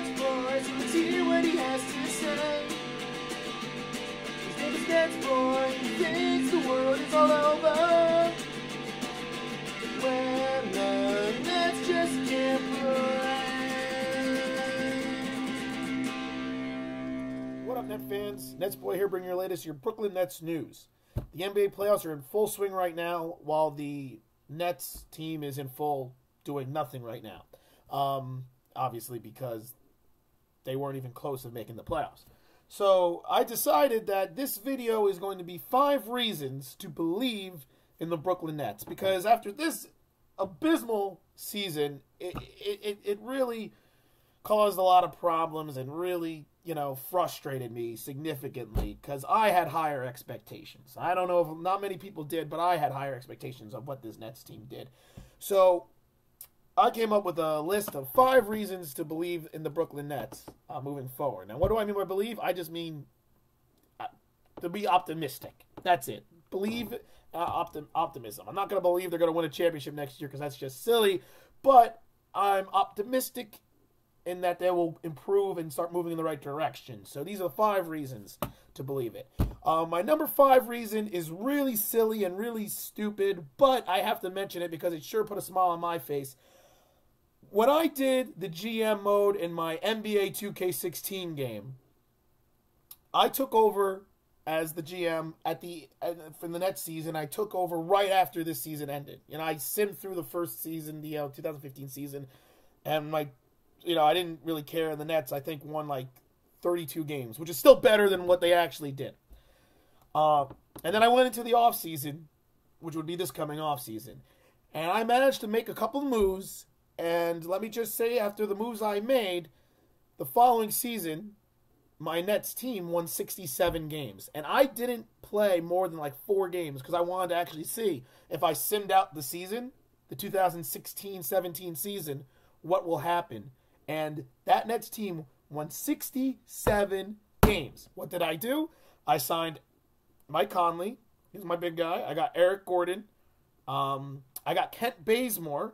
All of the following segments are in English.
NetsBoy, so let's hear what he has to say. His name is NetsBoy, he thinks the world is all over when the Nets just can't play. What up, Net fans? NetsBoy here, bringing your latest, your Brooklyn Nets news. The NBA playoffs are in full swing right now, while the Nets team is in full doing nothing right now. Obviously because they weren't even close to making the playoffs. So I decided that this video is going to be 5 reasons to believe in the Brooklyn Nets. Because after this abysmal season, it really caused a lot of problems and really, frustrated me significantly because I had higher expectations. I don't know if not many people did, but I had higher expectations of what this Nets team did. So I came up with a list of 5 reasons to believe in the Brooklyn Nets moving forward. Now, what do I mean by believe? I just mean to be optimistic. That's it. Believe optimism. I'm not going to believe they're going to win a championship next year because that's just silly, but I'm optimistic in that they will improve and start moving in the right direction. So these are the 5 reasons to believe it. My number 5 reason is really silly and really stupid, but I have to mention it because it sure put a smile on my face. When I did the GM mode in my NBA 2K16 game, I took over as the GM from the Nets season. I took over right after this season ended. I simmed through the first season, the 2015 season, and I didn't really care. And the Nets, I think, won like 32 games, which is still better than what they actually did. And then I went into the offseason, which would be this coming offseason, and I managed to make a couple of moves. And let me just say, after the moves I made, the following season, my Nets team won 67 games. And I didn't play more than like 4 games because I wanted to actually see if I simmed out the season, the 2016-17 season, what will happen. And that Nets team won 67 games. What did I do? I signed Mike Conley. He's my big guy. I got Eric Gordon. I got Kent Bazemore.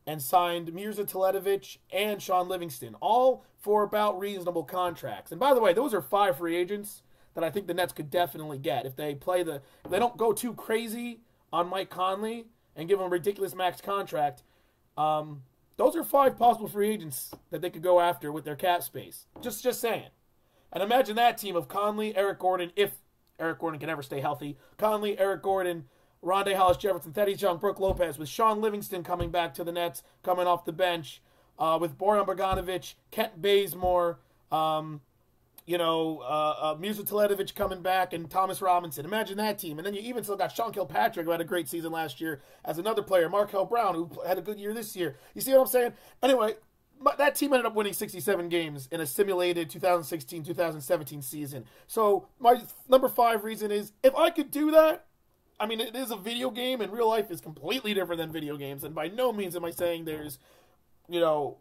And signed Mirza Teletovic and Sean Livingston, all for about reasonable contracts. And by the way, those are 5 free agents that I think the Nets could definitely get if they don't go too crazy on Mike Conley and give him a ridiculous max contract. Those are 5 possible free agents that they could go after with their cap space. Just saying. And imagine that team of Conley, Eric Gordon, if Eric Gordon can ever stay healthy. Conley, Eric Gordon, Rondé Hollis-Jefferson, Thaddeus Young, Brook Lopez, with Sean Livingston coming back to the Nets, coming off the bench, with Bojan Bogdanovic, Kent Bazemore, Mirza Teletovic coming back, and Thomas Robinson. Imagine that team. And then you even still got Sean Kilpatrick, who had a great season last year, as another player, Markel Brown, who had a good year this year. You see what I'm saying? Anyway, that team ended up winning 67 games in a simulated 2016-2017 season. So my number 5 reason is, if I could do that, I mean, it is a video game, and real life is completely different than video games, and by no means am I saying there's, that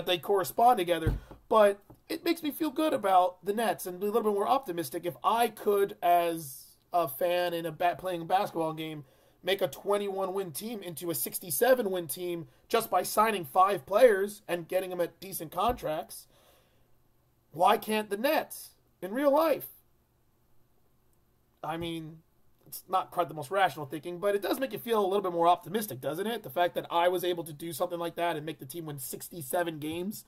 they correspond together, but it makes me feel good about the Nets and be a little bit more optimistic. If I could, as a fan in playing a basketball game, make a 21-win team into a 67-win team just by signing 5 players and getting them at decent contracts, why can't the Nets in real life? I mean, it's not quite the most rational thinking, but it does make you feel a little bit more optimistic, doesn't it? The fact that I was able to do something like that and make the team win 67 games.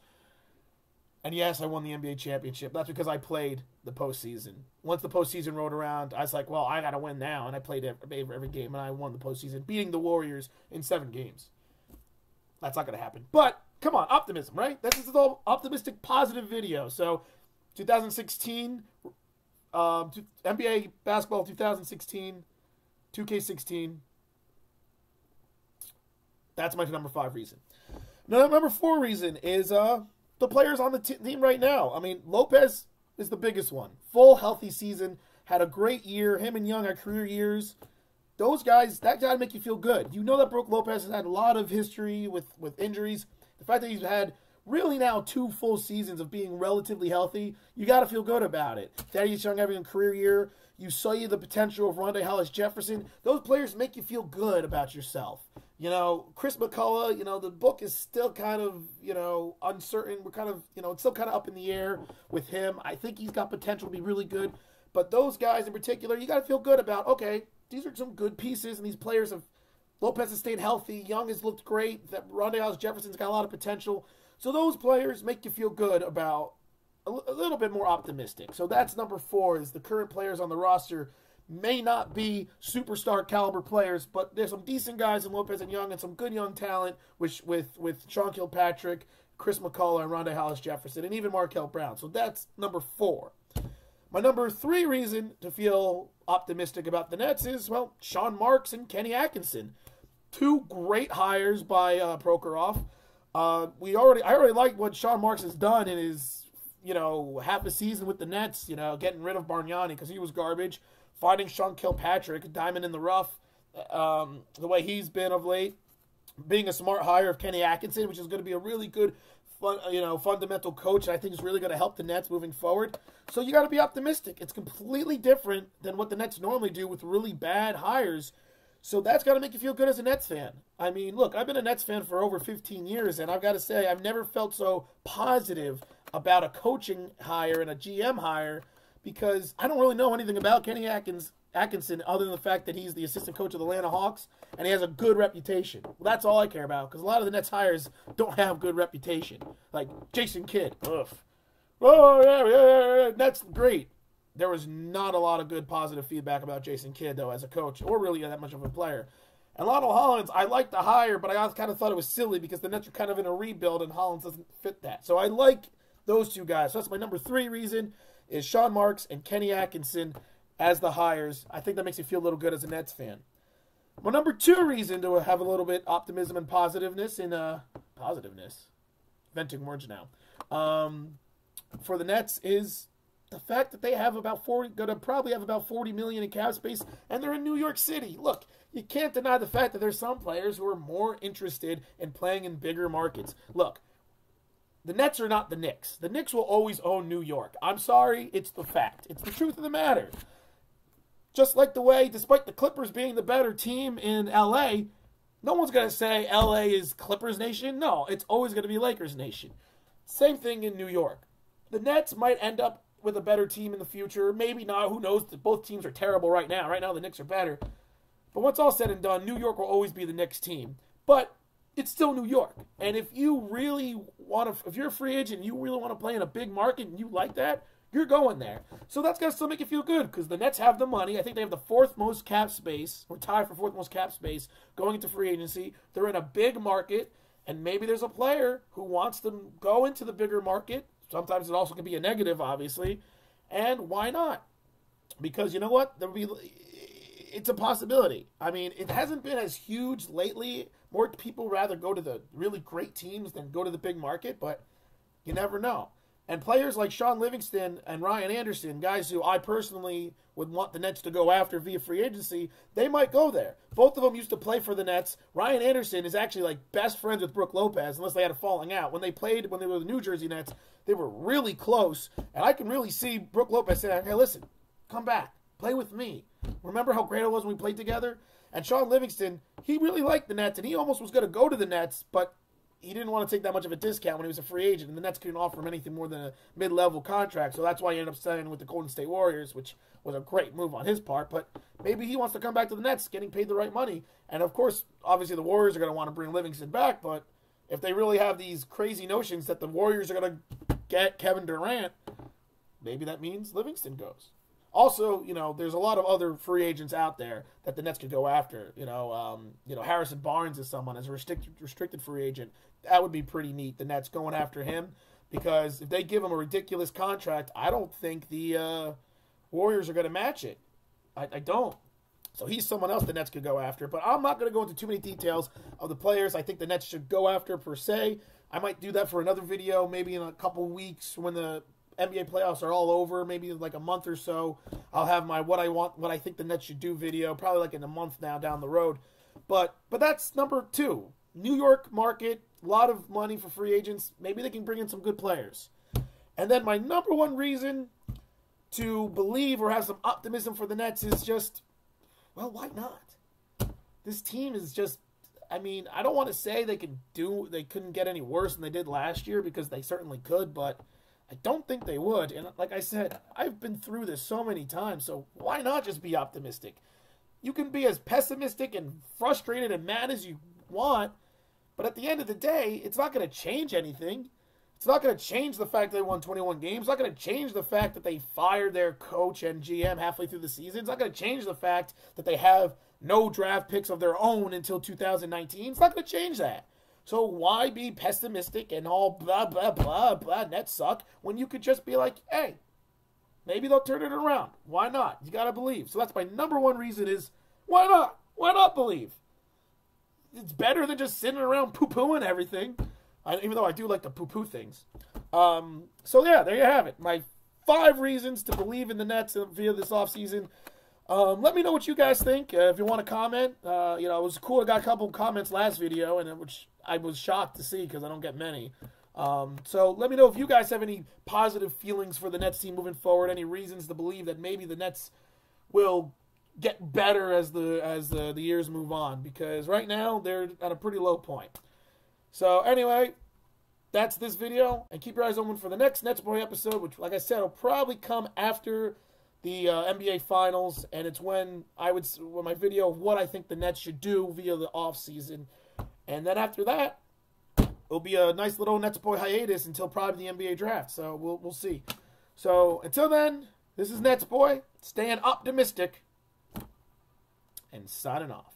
And yes, I won the NBA championship. That's because I played the postseason. Once the postseason rolled around, I was like, well, I got to win now. And I played every game, and I won the postseason, beating the Warriors in 7 games. That's not going to happen. But, come on, optimism, right? This is all optimistic, positive video. So, 2016... NBA basketball 2016, 2K16. That's my number 5 reason. Now, number 4 reason is the players on the team right now. I mean, Lopez is the biggest one. Full healthy season, had a great year. Him and Young had career years. Those guys, that got to make you feel good. You know that Brook Lopez has had a lot of history with injuries. The fact that he's had really now 2 full seasons of being relatively healthy, you got to feel good about it. Thaddeus Young having a career year. You saw the potential of Rondé Hollis-Jefferson. Those players make you feel good about yourself. Chris McCullough, the book is still kind of, uncertain. We're kind of, it's still kind of up in the air with him. I think he's got potential to be really good. But those guys in particular, you got to feel good about, okay, these are some good pieces, and these players Lopez has stayed healthy. Young has looked great. That Hollis-Jefferson's got a lot of potential. So those players make you feel good about a little bit more optimistic. So that's number 4, is the current players on the roster may not be superstar caliber players, but there's some decent guys in Lopez and Young and some good young talent with Sean Kilpatrick, Chris McCullough, and Rondé Hollis-Jefferson, and even Markel Brown. So that's number 4. My number 3 reason to feel optimistic about the Nets is, well, Sean Marks and Kenny Atkinson. 2 great hires by Prokhorov. I already like what Sean Marks has done in his, half a season with the Nets, getting rid of Bargnani because he was garbage. Finding Sean Kilpatrick, diamond in the rough, the way he's been of late. Being a smart hire of Kenny Atkinson, which is going to be a really good, fundamental coach. I think is really going to help the Nets moving forward. So you got to be optimistic. It's completely different than what the Nets normally do with really bad hires. So that's got to make you feel good as a Nets fan. I mean, look, I've been a Nets fan for over 15 years, and I've got to say I've never felt so positive about a coaching hire and a GM hire, because I don't really know anything about Kenny Atkinson other than the fact that he's the assistant coach of the Atlanta Hawks and he has a good reputation. Well, that's all I care about, because a lot of the Nets hires don't have good reputation. Like Jason Kidd. Ugh. Oh, yeah, that's great. There was not a lot of good positive feedback about Jason Kidd, though, as a coach, or really that much of a player. And Lionel Hollins, I like the hire, but I kind of thought it was silly because the Nets are kind of in a rebuild and Hollins doesn't fit that. So I like those 2 guys. So that's my number 3 reason, is Sean Marks and Kenny Atkinson as the hires. I think that makes you feel a little good as a Nets fan. My number 2 reason to have a little bit optimism and positiveness venting words now, for the Nets is the fact that they have probably have about $40 million in cap space, and they're in New York City. Look, you can't deny the fact that there's some players who are more interested in playing in bigger markets. Look, the Nets are not the Knicks. The Knicks will always own New York. I'm sorry, it's the fact. It's the truth of the matter. Just like the way, despite the Clippers being the better team in L.A., no one's going to say L.A. is Clippers Nation. No, it's always going to be Lakers Nation. Same thing in New York. The Nets might end up with a better team in the future. Maybe not. Who knows? Both teams are terrible right now. Right now, the Knicks are better. But once all said and done, New York will always be the Knicks team. But it's still New York. And if you really want to, if you're a free agent and you really want to play in a big market and you like that, you're going there. So that's going to still make you feel good, because the Nets have the money. I think they have the 4th most cap space, or tied for 4th most cap space going into free agency. They're in a big market, and maybe there's a player who wants to go into the bigger market. Sometimes it also can be a negative, obviously. And why not? Because you know what? It's a possibility. I mean, it hasn't been as huge lately. More people rather go to the really great teams than go to the big market, but you never know. And players like Sean Livingston and Ryan Anderson, guys who I personally would want the Nets to go after via free agency, they might go there. Both of them used to play for the Nets. Ryan Anderson is actually like best friends with Brook Lopez, unless they had a falling out. When they were the New Jersey Nets, they were really close. And I can really see Brook Lopez saying, hey, listen, come back. Play with me. Remember how great it was when we played together? And Sean Livingston, he really liked the Nets, and he almost was going to go to the Nets, but he didn't want to take that much of a discount when he was a free agent, and the Nets couldn't offer him anything more than a mid-level contract, so that's why he ended up signing with the Golden State Warriors, which was a great move on his part. But maybe he wants to come back to the Nets, getting paid the right money. And, of course, obviously the Warriors are going to want to bring Livingston back, but if they really have these crazy notions that the Warriors are going to get Kevin Durant, maybe that means Livingston goes. Also, there's a lot of other free agents out there that the Nets could go after. Harrison Barnes is someone as a restricted free agent. That would be pretty neat, the Nets going after him, because if they give him a ridiculous contract, I don't think the Warriors are going to match it. I don't. So he's someone else the Nets could go after. But I'm not going to go into too many details of the players I think the Nets should go after per se. I might do that for another video, maybe in a couple weeks when the NBA playoffs are all over, maybe like a month or so. I'll have my what I think the Nets should do video, probably like in a month now down the road. But that's number 2. New York market, a lot of money for free agents. Maybe they can bring in some good players. And then my number 1 reason to believe or have some optimism for the Nets is just, well, why not? This team is just, I mean, I don't want to say they couldn't get any worse than they did last year, because they certainly could, but I don't think they would. And like I said, I've been through this so many times, so why not just be optimistic? You can be as pessimistic and frustrated and mad as you want, but at the end of the day, it's not going to change anything. It's not going to change the fact they won 21 games. It's not going to change the fact that they fired their coach and GM halfway through the season. It's not going to change the fact that they have no draft picks of their own until 2019. It's not going to change that. So why be pessimistic and all blah, blah, blah, blah, Nets suck, when you could just be like, hey, maybe they'll turn it around. Why not? You got to believe. So that's my number one reason is, why not? Why not believe? It's better than just sitting around poo-pooing everything. Even though I do like to poo-poo things. So, yeah, there you have it. My 5 reasons to believe in the Nets via this offseason. Let me know what you guys think. If you want to comment, it was cool. I got a couple of comments last video, which I was shocked to see because I don't get many. So let me know if you guys have any positive feelings for the Nets team moving forward, any reasons to believe that maybe the Nets will get better as the years move on, because right now they're at a pretty low point. So anyway, that's this video, and keep your eyes open for the next NetsBoy episode, which, like I said, will probably come after the NBA Finals, and it's when my video of what I think the Nets should do via the offseason. And then after that, it'll be a nice little NetsBoy hiatus until probably the NBA draft. So we'll see. So until then, this is NetsBoy, staying optimistic and signing off.